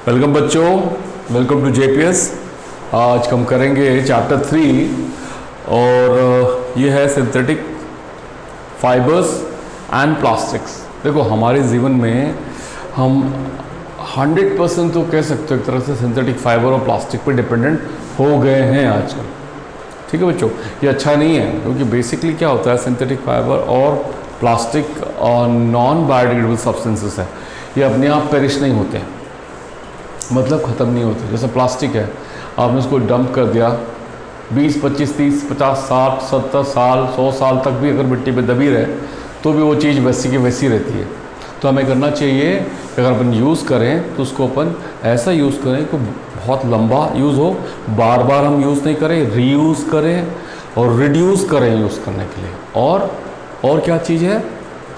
Welcome बच्चों, welcome to JPS. आज हम करेंगे चैप्टर 3 और ये है सिंथेटिक फाइबर्स एंड प्लास्टिक्स। देखो हमारे जीवन में हम 100% तो कह सकते हो एक तरह से सिंथेटिक फाइबर और प्लास्टिक पे डिपेंडेंट हो गए हैं आजकल। ठीक है बच्चों, ये अच्छा नहीं है क्योंकि बेसिकली क्या होता है, सिंथेटिक फाइबर और प्लास्टिक और नॉन बायोडिग्रेडेबल सब्सटेंसेस है, ये अपने आप पेरिश नहीं होते हैं, मतलब ख़त्म नहीं होते। जैसे प्लास्टिक है, आपने उसको डंप कर दिया 20, 25, 30, 50, 60, 70 साल 100 साल तक भी अगर मिट्टी पे दबी रहे तो भी वो चीज़ वैसी की वैसी रहती है। तो हमें करना चाहिए कि अगर अपन यूज़ करें तो उसको अपन ऐसा यूज़ करें कि बहुत लंबा यूज़ हो, बार बार हम यूज़ नहीं करें, रीयूज़ करें और रिड्यूस करें यूज़ करने के लिए। और क्या चीज़ है,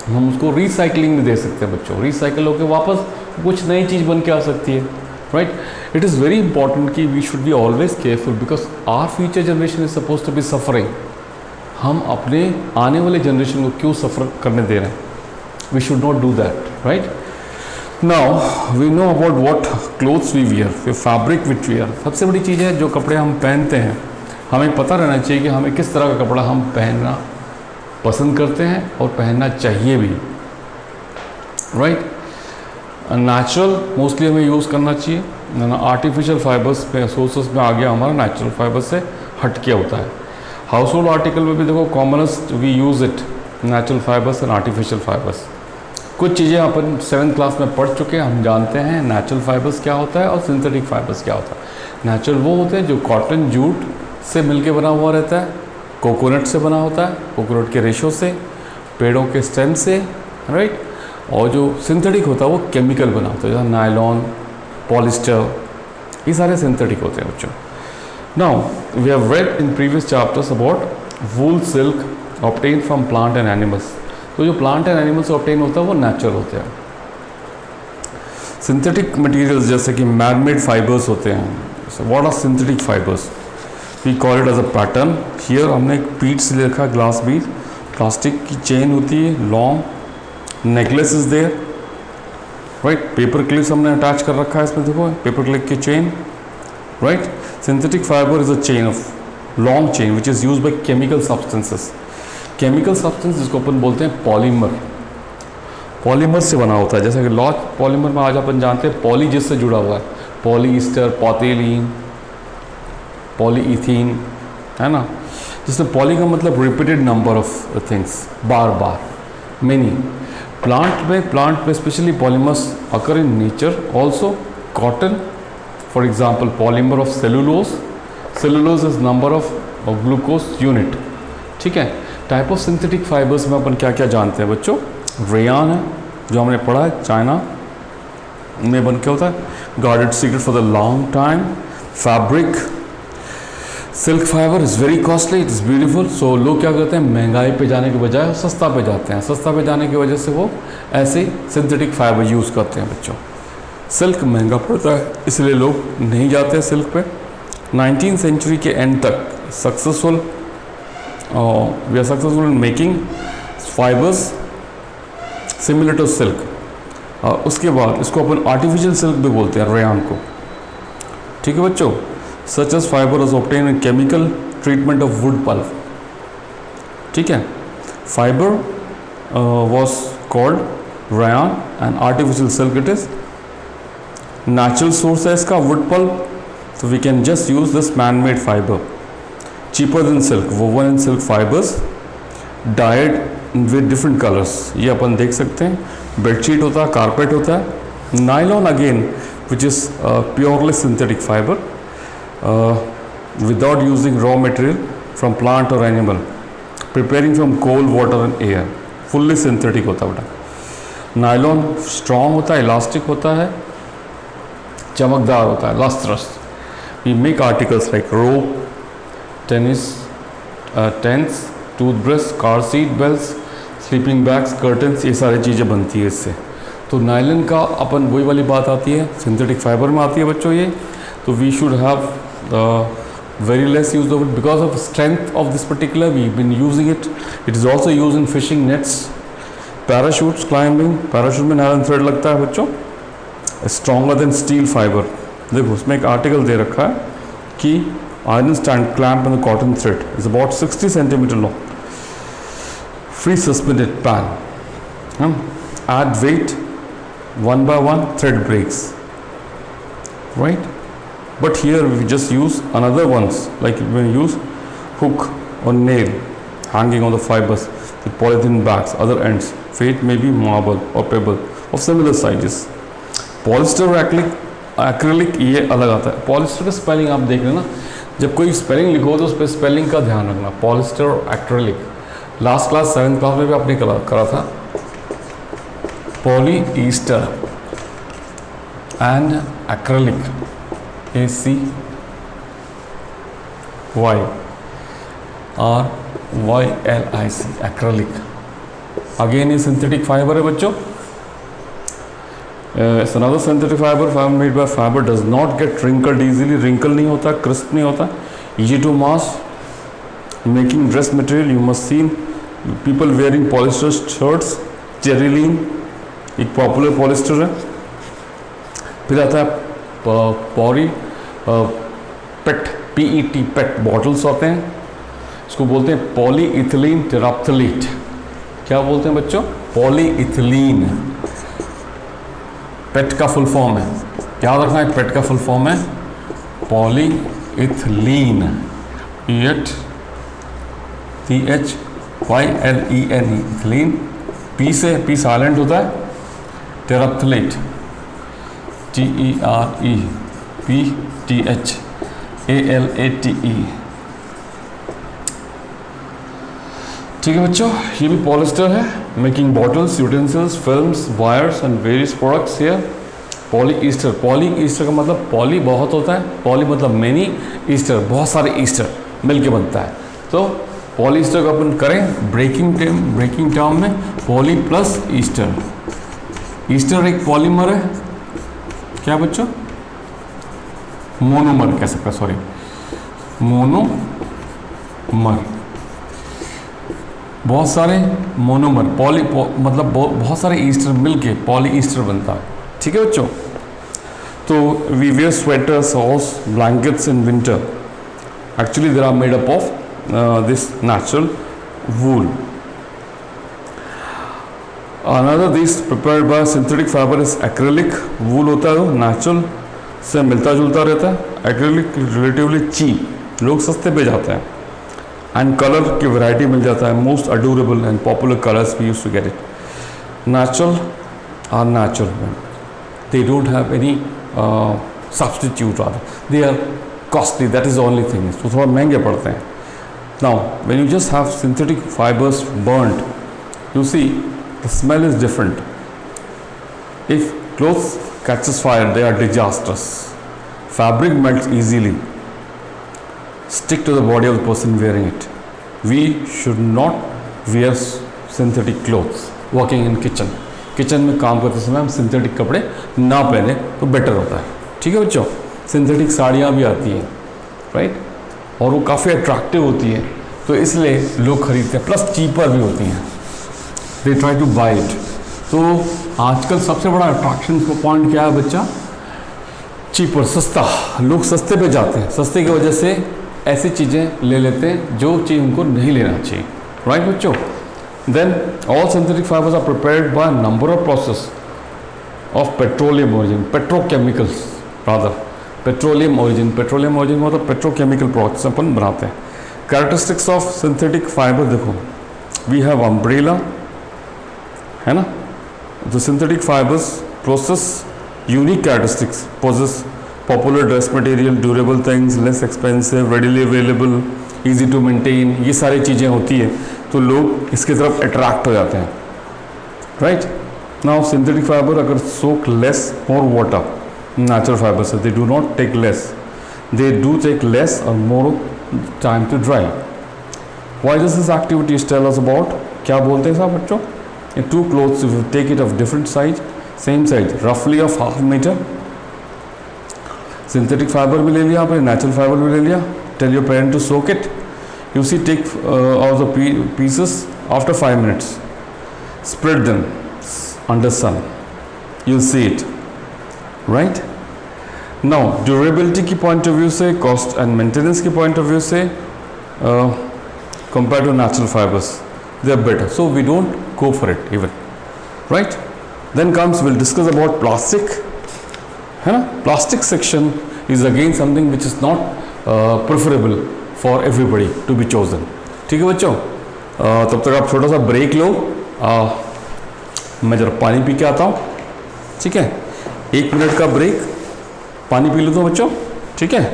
हम उसको रिसाइकलिंग में दे सकते हैं बच्चों। रिसाइकल होकर वापस कुछ नई चीज़ बन के आ सकती है, right. It is very important कि we should be always careful because our future generation is suppose to be suffering. हम अपने आने वाले जनरेशन को क्यों सफ़र करने दे रहे हैं? We should not do that, right. Now we know about what clothes we wear, fabric which wear. सबसे बड़ी चीज़ है जो कपड़े हम पहनते हैं, हमें पता रहना चाहिए कि हमें किस तरह का कपड़ा हम पहनना पसंद करते हैं और पहनना चाहिए भी, राइट। नेचुरल मोस्टली हमें यूज़ करना चाहिए, आर्टिफिशियल फाइबर्स पे सोर्सेस में आ गया हमारा, नेचुरल फाइबर से हट के होता है। हाउस होल्ड आर्टिकल में भी देखो commonest we use it, natural fibres and artificial fibres. कुछ चीज़ें अपन 7th क्लास में पढ़ चुके हैं, हम जानते हैं नेचुरल फाइबर्स क्या होता है और सिंथेटिक फाइबर्स क्या होता है। नेचुरल वो होते हैं जो कॉटन जूट से मिलके बना हुआ रहता है, कोकोनट से बना होता है, कोकोनट के रेशों से, पेड़ों के स्टेम से, राइट। और जो सिंथेटिक होता है वो केमिकल बना होता है, जैसे नायलॉन, पॉलिस्टर, ये सारे सिंथेटिक होते हैं बच्चों। Now we have read in previous chapters about wool silk obtain from plant and animals. तो जो प्लांट एंड एनिमल से ऑब्टेन होता है वो नेचुरल होते हैं। सिंथेटिक मटेरियल्स जैसे कि मैन मेड फाइबर्स होते हैं। What are synthetic fibres? We call it as a pattern. Here हमने एक बीड से लिखा, ग्लास बीड। प्लास्टिक की चेन होती है, long necklace is there, right. Paper clips हमने अटैच कर रखा है इसमें, देखो पेपर क्लिप की chain, right. Synthetic fibre is a chain of long chain which is use by chemical substances. Chemical substance जिसको अपन बोलते हैं पॉलीमर, पॉलीमर से बना होता है। जैसे कि लॉज पॉलीमर में आज अपन जानते हैं पॉली जिससे जुड़ा हुआ है, पॉलीस्टर, पॉथिलीन, पॉलीइथीन, है ना। जिसमें पॉली का मतलब रिपीटेड नंबर ऑफ थिंग्स, बार बार, मेनी। प्लांट में specially polymers occur in nature also. Cotton for example polymer of cellulose is number of glucose unit, ठीक है। टाइप ऑफ सिंथेटिक फाइबर्स में अपन क्या क्या जानते हैं बच्चों? रेयान है जो हमने पढ़ा है, चाइना में बन के होता है, guarded secret for the long time. Fabric, silk fibre is very costly, it is beautiful. So लोग क्या करते हैं, महंगाई पे जाने के बजाय सस्ता पे जाते हैं। सस्ता पे जाने की वजह से वो ऐसे सिंथेटिक फाइबर यूज़ करते हैं बच्चों। सिल्क महंगा पड़ता है इसलिए लोग नहीं जाते हैं सिल्क पे। 19th सेंचुरी के एंड तक we are successful in making fibres similar to silk. उसके बाद इसको अपन आर्टिफिशियल सिल्क भी बोलते हैं, रेयान को, ठीक है बच्चों। Such as fiber is obtained in chemical treatment of wood pulp, ठीक है। Fiber was called rayon and artificial silk it is. Natural source है इसका wood pulp, so we can just use this man-made fiber. Cheaper than silk, woven in silk fibers, dyed with different colors. ये अपन देख सकते हैं, bedsheet होता है, carpet होता है। Nylon again, which is purely synthetic fiber. Without using raw material from plant or animal, preparing from coal, water and air, fully synthetic होता है बेटा। नायलॉन स्ट्रॉन्ग होता है, इलास्टिक होता है, चमकदार होता है, lustrous. We make articles like rope, tents, toothbrush, car seat belts, sleeping bags, curtains, ये सारी चीज़ें बनती है इससे। तो नायलॉन का अपन वही वाली बात आती है, सिंथेटिक फाइबर में आती है बच्चों ये। तो we should have very less use of it because of strength of this particular, we've been using it. It is also used in fishing nets, parachutes, climbing, parachute में नायलॉन थ्रेड लगता है बच्चों, स्ट्रॉन्गर देन स्टील फाइबर। देखो उसमें एक article दे रखा है कि iron stand clamp in the cotton thread is about 60 centimetre long, free suspended pan, add weight, one by one thread breaks, right? But here we just use another ones, like we use hook or nail hanging on the fibers with polythene bags, other ends. Weight may be marble or pebble of similar sizes. Polyester और acrylic ये अलग आता है। Polyester का spelling आप देख लेना, जब कोई स्पेलिंग लिखो तो उस पर स्पेलिंग का ध्यान रखना। पॉलिस्टर और acrylic, last class 7th class में भी आपने करा था। Polyester and acrylic, ACY RYLIC, acrylic। Again ये सिंथेटिक फाइबर है बच्चों। It's another synthetic fiber made by fiber, does not get wrinkled easily, wrinkle नहीं होता, crisp नहीं होता, easy to mass, making dress material। You must see people wearing polyester shirts, Cerulean एक popular polyester है। फिर आता है पेट, PET पेट bottles होते हैं, इसको बोलते हैं पॉलीइथिलीन टेराप्थलेट। क्या बोलते हैं बच्चों? पॉलीइथिलीन। पेट का फुल फॉर्म है, याद रखना है, पेट का फुल फॉर्म है पॉलीइथिलीन, THYLENE, इथिलीन। पी से पी साइलेंट होता है, टेराप्थलेट, TEREPTHALATE। ठीक है बच्चों, ये भी पॉलिस्टर है, making bottles, utensils, films, wires and various products. Here polyester, polyester का मतलब पॉली बहुत होता है, पॉली मतलब मेनी, ईस्टर बहुत सारे ईस्टर मिलके बनता है। तो पॉलीईस्टर को अपन करें ब्रेकिंग टर्म में पॉली प्लस ईस्टर। ईस्टर एक पॉलीमर है, क्या बच्चों? मोनोमर कह सकते हैं, सॉरी मोनोमर। बहुत सारे मोनोमर, मतलब बहुत सारे ईस्टर मिलके पॉली ईस्टर बनता है। ठीक है बच्चों, तो we wear sweaters, socks, blankets in winter. Actually they are made up of this natural wool. Another this prepared by synthetic fiber is acrylic wool होता है, वो natural से मिलता जुलता रहता है। acrylic relatively cheap, लोग सस्ते पे जाते हैं, and color की variety मिल जाता है, most adorable and popular colors we used to get it. Natural are natural, they don't have any substitute rather, they are costly, that is the only thing, तो थोड़ा महंगे पड़ते हैं। Now, when you just have synthetic fibers burnt, you see the smell is different. If clothes catches fire, they are disastrous. Fabric melts easily, stick to the body of the person wearing it. We should not wear synthetic clothes working in kitchen. Kitchen में काम करते समय हम synthetic कपड़े ना पहने तो better होता है। ठीक है बच्चों, सिंथेटिक साड़ियाँ भी आती हैं, राइट, और वो काफ़ी अट्रैक्टिव होती है, तो इसलिए लोग खरीदते हैं, प्लस चीपर भी होती हैं, they try two by it. तो आजकल सबसे बड़ा अट्रैक्शन पॉइंट क्या है बच्चा? चीपर, सस्ता। लोग सस्ते पे जाते हैं, सस्ते की वजह से ऐसी चीज़ें ले लेते हैं जो चीज़ उनको नहीं लेना चाहिए, राइट बच्चों। Then all synthetic fibres are prepared by number of process of petroleum origin, petrochemicals rather, petroleum origin मतलब पेट्रोकेमिकल प्रोडक्ट्स अपन बनाते हैं। कैरेक्टरिस्टिक्स ऑफ सिंथेटिक फाइबर देखो, वी हैव अम्ब्रेला, है ना। The synthetic fibres process unique characteristics, possess popular dress material, durable things, less expensive, readily available, easy to maintain, ये सारी चीज़ें होती है, तो लोग इसकी तरफ अट्रैक्ट हो जाते हैं, राइट। नाउ सिंथेटिक फाइबर अगर soak less more water, natural fibers, they do not take less, they do take less or more time to dry. Why does this activity tell us about? क्या बोलते हैं साहब बच्चों? In two clothes, if you take it of different size, same size, roughly of half meter, synthetic fiber भी ले लिया आपने, natural fiber भी ले लिया, tell your parent to soak it, you see, take out the pieces after 5 minutes, spread them under sun, you'll see it, right. Now durability की point of view से, cost and maintenance की point of view से compared to natural fibers, they are better, so we don't go for it even, right? Then comes, we'll discuss about plastic, है ना। plastic section is again something which is not preferable for everybody to be chosen, ठीक है बच्चों। तब तक आप छोटा सा ब्रेक लो, मैं जरा पानी पी के आता हूँ, ठीक है। 1 मिनट का ब्रेक, पानी पी लेता हूँ बच्चों, ठीक है।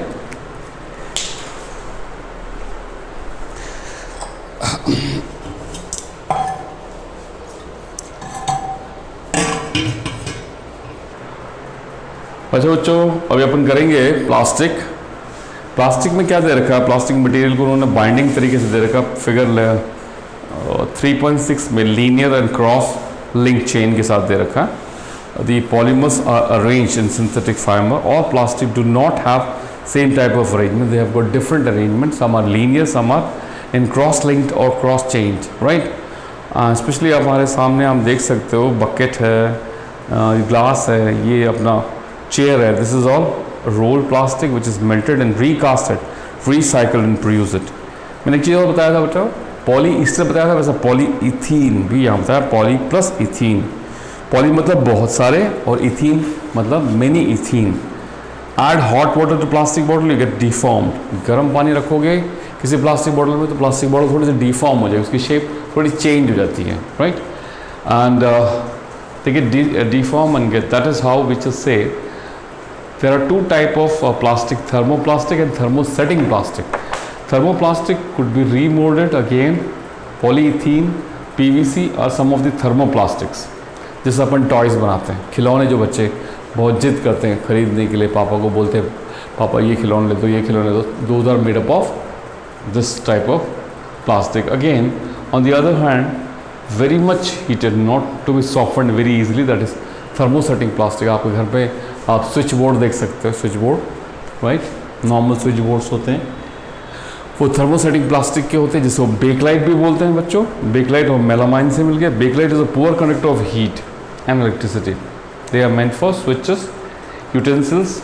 अच्छा बच्चों, अभी अपन करेंगे प्लास्टिक। प्लास्टिक में क्या दे रखा है, प्लास्टिक मटेरियल को उन्होंने बाइंडिंग तरीके से दे रखा, फिगर 3.6 में linear and cross link chain के साथ दे रखा है। The polymers are arranged in synthetic fibre. All plastic do not have same type of arrangement, they have got different arrangement, some are linear, some are in cross linked और cross chained, right. Specially हमारे सामने आप देख सकते हो bucket है, glass है, ये अपना चेयर है, this is all role plastic which is melted and recasted, recycled and produced. मैंने एक चीज़ और बताया था बच्चा, पॉली ईस्टर बताया था, वैसा पॉली इथीन भी यहाँ बताया, पॉली प्लस इथीन। पॉली मतलब बहुत सारे और इथीन मतलब many ethene. Add hot water to plastic bottle, you get deformed. गर्म पानी रखोगे किसी प्लास्टिक बॉटल में तो प्लास्टिक बॉटल थोड़ी सी डिफॉर्म हो जाएगी, उसकी शेप थोड़ी चेंज हो जाती है, right. And they get deform and get, that is how we just say there are two type of plastic, thermoplastic and thermosetting plastic. Thermoplastic could be remolded again, polyethylene, PVC or some of the thermoplastics, जिससे अपन toys बनाते हैं, खिलौने जो बच्चे बहुत जिद करते हैं खरीदने के लिए, पापा को बोलते हैं पापा ये खिलौने ले दो, ये खिलौने ले दो, those are made up of this type of plastic. Again, on the other hand, very much heated, not to be softened very easily, that is thermosetting plastic. आपके घर पे आप स्विच बोर्ड देख सकते हो, switch board, right, normal switch boards होते हैं, वो थर्मोसेटिंग प्लास्टिक के होते हैं, जिसको बेकलाइट भी बोलते हैं बच्चों। बेकलाइट और मेलामाइन से मिल गया। Bakelite is a poor conductor of heat and electricity, they are meant for switches, utensils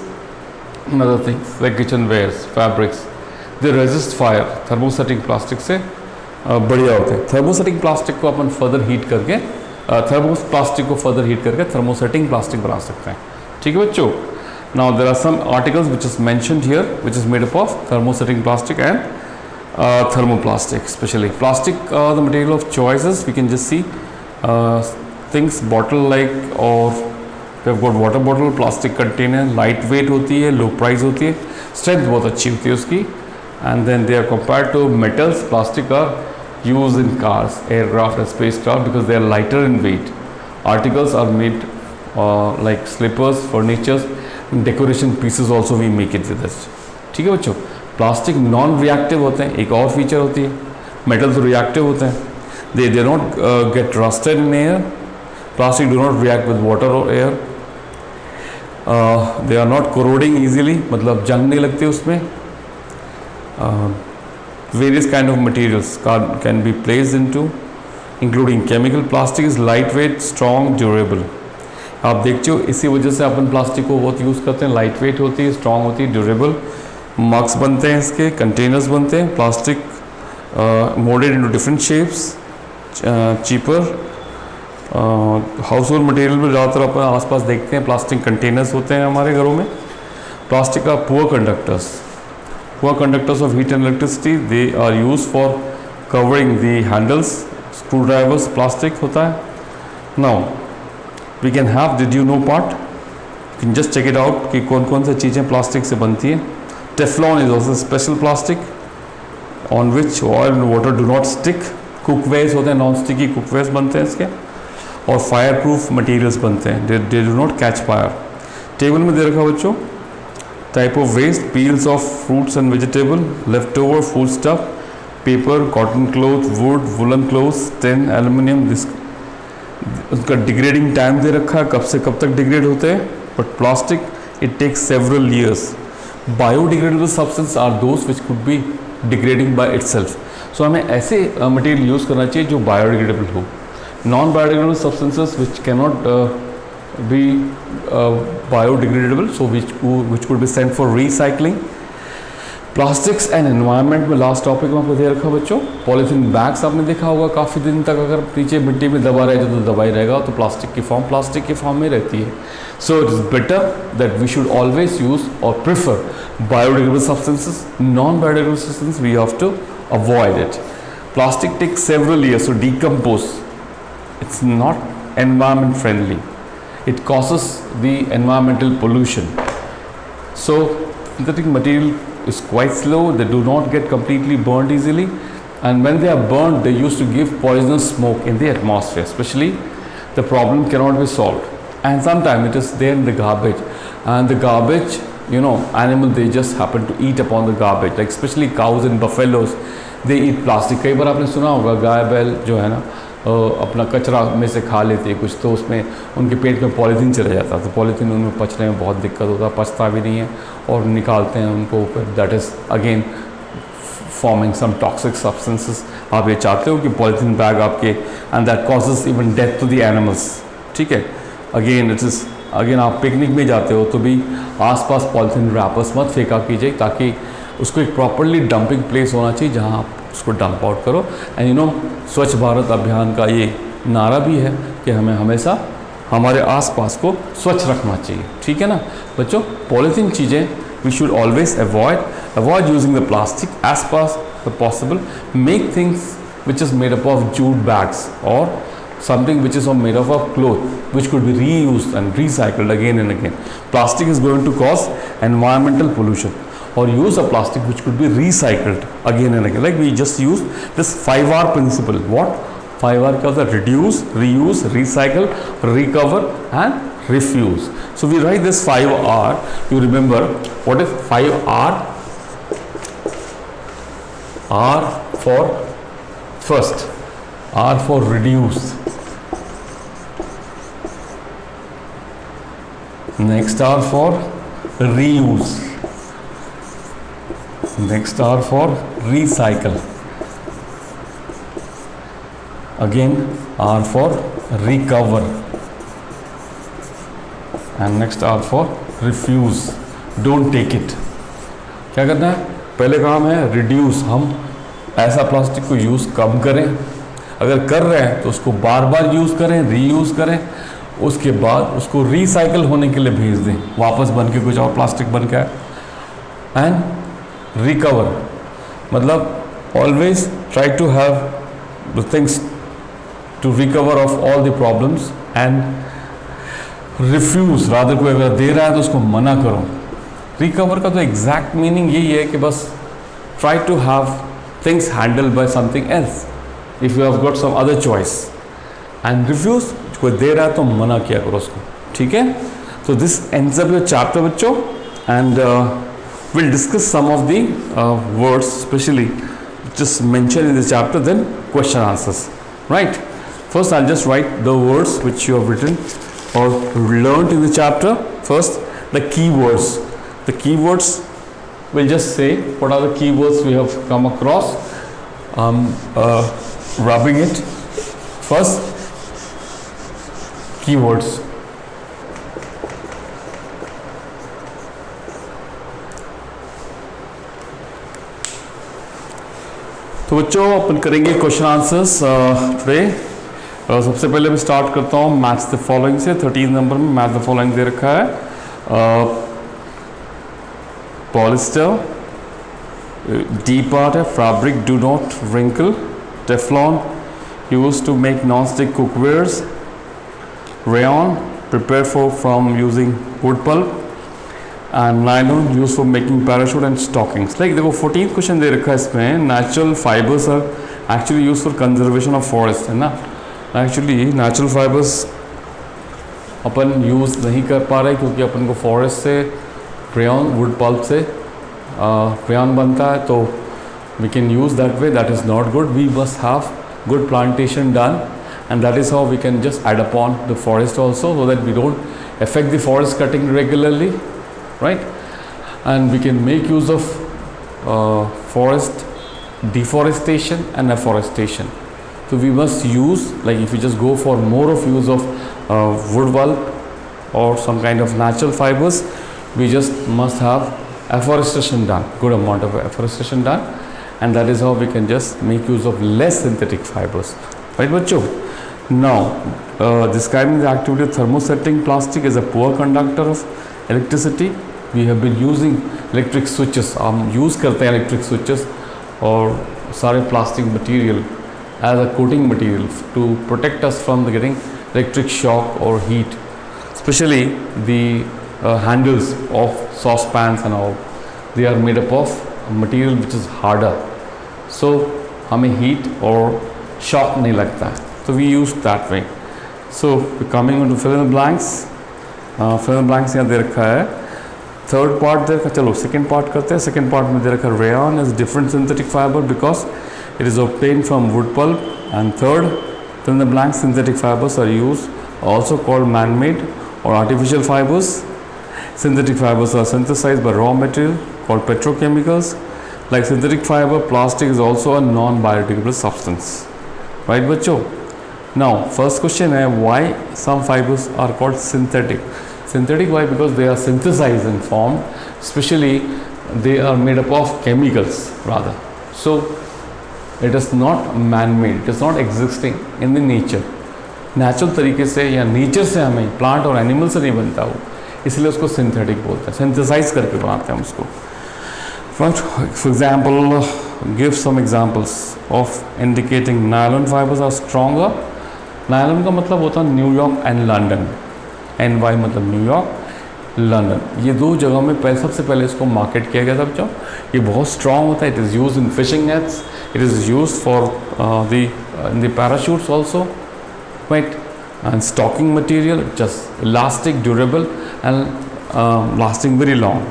and other things like kitchen wares, fabrics, they resist fire. Thermosetting plastic से बढ़िया होते हैं। थर्मोसेटिंग प्लास्टिक को अपन फर्दर हीट करके, plastic को further heat करके thermosetting plastic बना सकते हैं, ठीक है बच्चों। Now there are some articles which is mentioned here which is made up of thermosetting plastic and thermoplastic. Especially plastic, the material of choices, we can just see things bottle like, or we have got water bottle, plastic container, light weight होती है, low price होती है, strength बहुत अच्छी होती है उसकी, and then they are compared to metals. Plastic are used in cars, aircraft and spacecraft because they are lighter in weight. Articles are made like slippers, furnitures, decoration pieces also we make it with us, ठीक है बच्चों। Plastic non reactive होते हैं, एक और feature होती है। Metal तो रिएक्टिव होते हैं, they not get rusted in air. Plastic do not react with water और air, they are not corroding easily, मतलब जंग नहीं लगती उसमें। Various kind of materials can be placed into including chemical. Plastic is light weight, strong, durable. आप देखते हो इसी वजह से अपन प्लास्टिक को बहुत यूज़ करते हैं, लाइट वेट होती है, स्ट्रॉन्ग होती है, ड्यूरेबल। मग्स बनते हैं इसके, कंटेनर्स बनते हैं। Plastic moulded into different shapes, cheaper. House hold material में ज़्यादातर अपन आसपास देखते हैं प्लास्टिक कंटेनर्स होते हैं हमारे घरों में। प्लास्टिक का poor conductors of heat and electricity, they are use for covering the handles, screw drivers plastic होता है। Now we can have, did you know part, you can just check it out कि कौन कौन सी चीज़ें plastic से बनती हैं। Teflon is also special plastic on which oil and water do not stick. Cookwares होते हैं, नॉन स्टिकी कुकवेयर्स बनते हैं इसके, और फायर प्रूफ मटीरियल्स बनते हैं, they do not catch fire. Table में दे रखा बच्चों, type of waste, peels of fruits and vegetable, left over food stuff, paper, cotton cloth, wood, woollen clothes, tin, aluminium. This उसका डिग्रेडिंग टाइम दे रखा है, कब से कब तक डिग्रेड होते हैं। But plastic it takes several years. Biodegradable substance are those which could be degrading by itself. So हमें ऐसे मटेरियल यूज़ करना चाहिए जो बायोडिग्रेडेबल हो। Non biodegradable substances which can not be biodegradable, so which could be sent for recycling. Plastics and environment में last topic में आपको दे रखा बच्चों, पॉलीथीन बैग्स आपने देखा होगा काफ़ी दिन तक अगर नीचे मिट्टी में दबा रहे तो दबा ही रहेगा, तो प्लास्टिक की फॉर्म में रहती है. So it is better that we should always use और prefer biodegradable substances. Non biodegradable substances we have to avoid it. Plastic takes several years to decompose. It's not environment friendly. It causes the environmental pollution. So synthetic material is quite slow. They do not get completely burned easily, and when they are burned they used to give poisonous smoke in the atmosphere. Especially the problem cannot be solved, and sometimes it is there in the garbage, and the garbage, you know, animal they just happen to eat upon the garbage, like especially cows and buffaloes, they eat plastic. कई बार आपने सुना होगा गाय बैल जो है ना अपना कचरा में से खा लेते हैं कुछ, तो उसमें उनके पेट में पॉलीथीन चला जाता है, तो पॉलीथीन उनमें पचने में बहुत दिक्कत होता है, पचता भी नहीं है और निकालते हैं उनको ऊपर. That is again forming some toxic substances. आप ये चाहते हो कि पॉलीथीन बैग आपके, and that causes even death to the animals. ठीक है, अगेन इट इज़ अगेन आप पिकनिक में जाते हो तो भी आसपास पॉलीथीन रैपर्स मत फेंका कीजिए, ताकि उसको एक प्रॉपरली डंपिंग प्लेस होना चाहिए जहाँ आप उसको डंप आउट करो. एंड यू नो, स्वच्छ भारत अभियान का ये नारा भी है कि हमें हमेशा हमारे आसपास को स्वच्छ रखना चाहिए. ठीक है ना बच्चों, पॉलीथीन चीज़ें we should always avoid using the plastic as pass the possible. Make things which is made up of jute bags और something which is made up of cloth which could be reused and recycled again and again. Plastic is going to cause environmental pollution, or use a plastic which could be recycled again and again. Like we just use this 5R principle. What 5R का होता है? Reduce, reuse, recycle, recover and refuse. So we write this 5R. You remember what is 5R? R for first, R for reduce. Next R for reuse. Next R for recycle. Again R for recover. And next R for refuse. Don't take it. क्या करना है? पहले काम है reduce. हम ऐसा plastic को use कम करें, अगर कर रहे हैं तो उसको बार बार यूज़ करें, रीयूज़ करें. उसके बाद उसको रिसाइकल होने के लिए भेज दें, वापस बन के कुछ और प्लास्टिक बन के आए. एंड रिकवर मतलब always try to have the things to recover of all the problems. And refuse, rather कोई अगर दे रहा है तो उसको मना करो. रिकवर का तो एग्जैक्ट मीनिंग यही है कि बस try to have things handled by something else if you have got some other choice. And refuse, कोई दे रहा है तो मना किया करो उसको. ठीक है, तो this ends up your chapter बच्चों, and will discuss some of the words specially just mentioned in this chapter, then question answers. Right, first I'll just write the words which you have written or learned in the chapter. First, the keywords. The keywords, we'll just say what are the keywords we have come across. Rubbing it. First, keywords. तो बच्चों अपन करेंगे question answers today. सबसे पहले मैं start करता हूँ maths the following से. 13 number में मैथ्स द फॉलोइंग दे रखा है. पॉलिस्टर, डी पार्ट है fabric, do not wrinkle. Teflon use to make non stick cookwares. Rayon prepare for from using wood pulp. And nylon use for making parachute and stockings. Like देखो 14th question दे रखा है इसमें. Natural fibres are actually use for conservation of forest, है ना. Actually natural fibres अपन use नहीं कर पा रहे क्योंकि अपन को फॉरेस्ट से रेयन वुड पल्प से रेयन बनता है, तो we can use that way. That is not good. We must have good plantation done, and that is how we can just add upon the forest also, so that we don't affect the forest cutting regularly, right? And we can make use of forest deforestation and afforestation. So we must use, like if we just go for more of use of wood pulp or some kind of natural fibers, we just must have afforestation done, good amount of afforestation done, and that is how we can just make use of less synthetic fibers, right बच्चों? Now describing the activity of thermosetting plastic is a poor conductor of electricity. We have been using electric switches, हम use करते हैं electric switches और सारे plastic material as a coating material to protect us from the getting electric shock or heat, especially the handles of saucepans and all, they are made up of material which is harder, so हमें heat or shock नहीं लगता है, so we use that way. So coming on to fill in the blanks, fill in the blanks यहाँ दे रखा है, third part दे रखा, चलो second part करते हैं. सेकेंड पार्ट में दे रखा rayon is different synthetic fibre because it is obtained from wood pulp. And third, fill in the blank, synthetic fibers are used, also called man-made or artificial fibers. Synthetic fibers are synthesized by raw material called petrochemicals. Like synthetic fiber, plastic is also a non-biodegradable substance, right बच्चों? Now first question है, why some fibers are called synthetic? Synthetic, why? Because they are synthesized and formed, especially they are made up of chemicals rather. So it is not man-made, it is not existing in the nature. Natural तरीके से या nature से हमें plant और animal से नहीं बनता हो, इसलिए उसको सिंथेटिक बोलते हैं, सिंथेसाइज करके बनाते हैं हम उसको. For example, give some examples of indicating nylon fibres are stronger. Nylon का मतलब होता है न्यूयॉर्क एंड लंदन. NY मतलब न्यूयॉर्क, लंदन, ये दो जगहों में सबसे पहले इसको मार्केट किया गया था बच्चों. ये बहुत स्ट्रॉन्ग होता है. It is use in fishing nets, it is use for the parachutes also, right, and stocking material, just elastic, durable and lasting very long.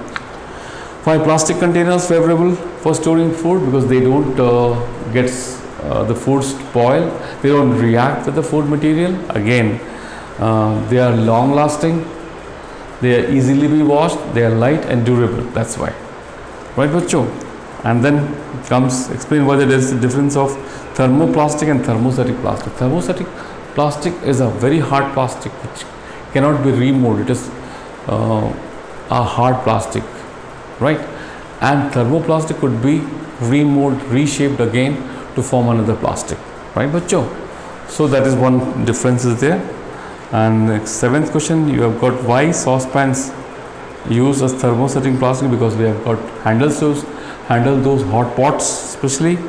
Why plastic containers favorable for storing food? Because they don't get the food spoil, they don't react with the food material. Again, they are long lasting, they are easily be washed, they are light and durable, that's why, right bachcho? And then comes explain why there is the difference of thermoplastic and thermostatic plastic. Thermostatic plastic is a very hard plastic which cannot be removed. It is a hard plastic, right? And thermoplastic could be removed, reshaped again to form another plastic, right bachcho? So that is one difference is there. And seventh question, you have got why saucepans use as thermosetting plastic? Because we have got handles to handle those hot pots, especially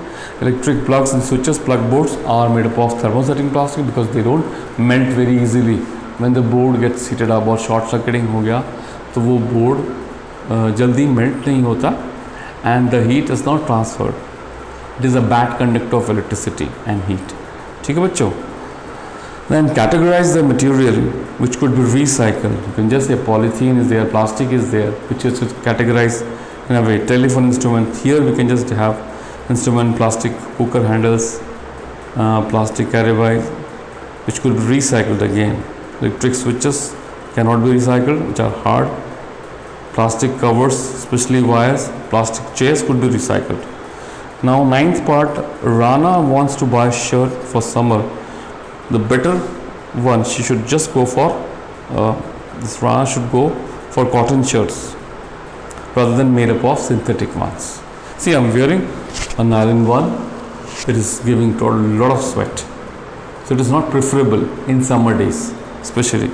electric plugs and switches. Plug boards are made up of thermosetting plastic because they don't melt very easily. When the board gets heated up और short circuiting हो गया तो वो board जल्दी melt नहीं होता, and the heat is not transferred. It is a bad conductor of electricity and heat. ठीक है बच्चों? Then categorize the material which could be recycled. You can just say polythene is there, plastic is there, which is categorized in a way. Telephone instrument, here we can just have instrument, plastic cooker handles, plastic carry bag, which could be recycled again. Electric switches cannot be recycled, which are hard. Plastic covers, especially wires, plastic chairs could be recycled. Now ninth part, Rana wants to buy a shirt for summer. The better one, she should just go for this Rana should go for cotton shirts rather than made up of synthetic ones. See, I'm wearing a nylon one. It is giving a lot of sweat, so it is not preferable in summer days, especially.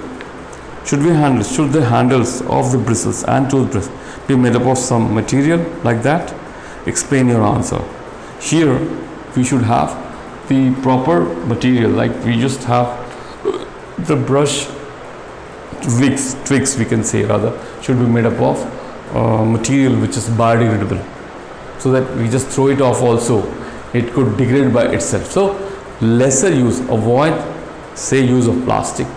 Should the handles of the bristles and toothbrush be made up of some material like that? Explain your answer. Here we should have the proper material, like we just have the brush twigs we can say rather should be made up of material which is biodegradable, so that we just throw it off also, it could degrade by itself. So lesser use, avoid say use of plastic.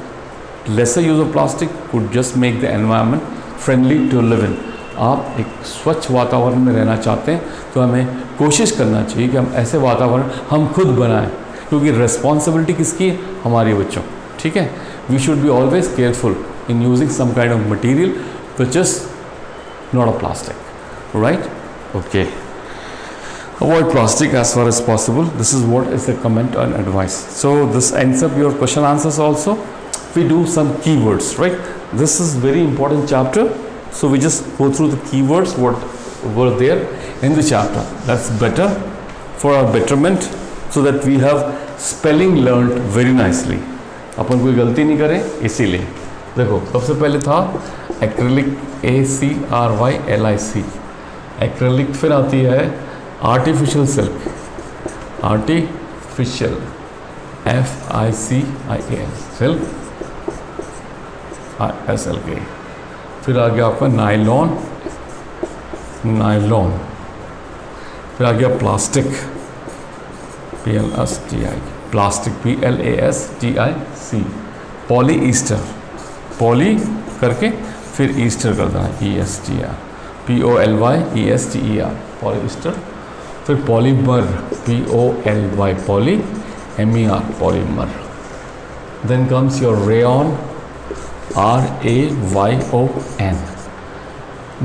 Lesser use of plastic could just make the environment friendly to live in. आप एक स्वच्छ वातावरण में रहना चाहते हैं तो हमें कोशिश करना चाहिए कि हम ऐसे वातावरण हम खुद बनाएं, क्योंकि रिस्पॉन्सिबिलिटी किसकी है? हमारे बच्चों. ठीक है? We should be always careful in using some kind of material which is not a plastic, right? Okay. Avoid plastic as far as possible. This is what is the comment and advice. So this ends up your question answers also. we do some keywords, right? This is very important chapter, so we just go through the keywords what were there in the chapter. That's better for our betterment, so that we have spelling learned very nicely. अपन कोई गलती नहीं करें इसीलिए। देखो सबसे पहले था acrylic, ACRYLIC acrylic, फिर आती है artificial silk, artificial FICIAL silk, SLK, फिर आ गया आपका नायलॉन, नायलॉन, फिर आ गया plastic, PLASTIC, plastic PLASTIC, polyester, poly करके फिर ईस्टर कर देना ESTR, POLYESTER, पॉली ईस्टर, फिर polymer POLY, poly MER, polymer. Then comes your rayon, RAYON,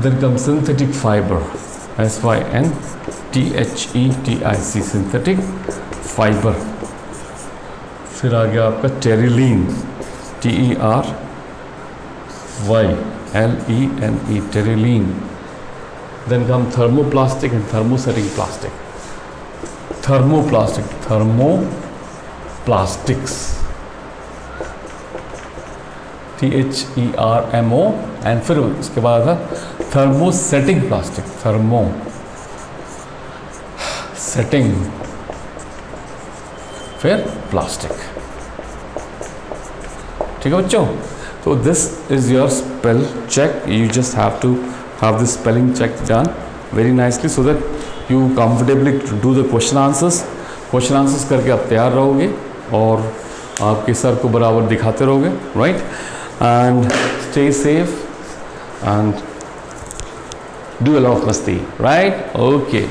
then comes synthetic fiber, SYNTHETIC, synthetic fiber, फिर आ गया आपका terylene, TERYLENE, terylene. then come thermoplastic and thermosetting plastic, thermoplastic, thermoplastics, THERMO, and फिर उसके बाद था thermosetting plastic, thermosetting, फिर plastic. ठीक है बच्चों, तो this is your spell check, you just have to have this spelling check done very nicely, so that you comfortably do the question answers. Question answers करके आप तैयार रहोगे और आपके सर को बराबर दिखाते रहोगे, right? And stay safe and do a lot of masti, right? Okay.